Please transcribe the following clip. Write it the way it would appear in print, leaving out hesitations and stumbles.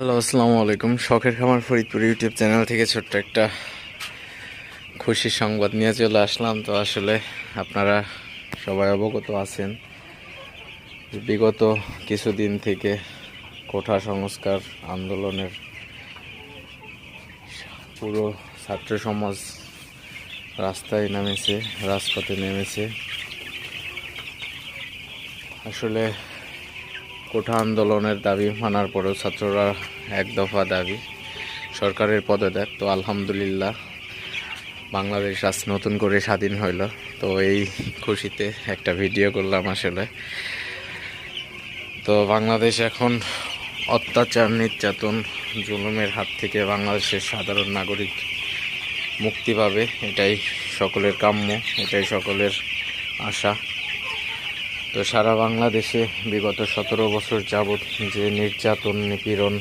Hello, আসসালামু আলাইকুম। শখের খামার ফরিদপুর ইউটিউব চ্যানেল থেকে ছোট্ট একটা খুশির সংবাদ নিয়ে চলে আসলাম। তো আসলে আপনারা সবাই অবগত আছেন যে বিগত কিছুদিন থেকে কোঠা সংস্কার আন্দোলনের পুরো ছাত্র সমাজ রাস্তায় নেমেছে, রাজপথে নেমেছে। আসলে কোঠা আন্দোলনের দাবি মানার পরেও ছাত্ররা এক দফা দাবি সরকারের পদত্যাগ। তো আলহামদুলিল্লাহ বাংলাদেশ আজ নতুন করে স্বাধীন হইল। তো এই খুশিতে একটা ভিডিও করলাম আসলে। তো বাংলাদেশ এখন অত্যাচার, নির্যাতন, জুলুমের হাত থেকে বাংলাদেশের সাধারণ নাগরিক মুক্তি পাবে, এটাই সকলের কাম্য, এটাই সকলের আশা। তো সারা বাংলাদেশে বিগত 17 বছর যাবৎ যে নির্যাতন, নিপীড়ন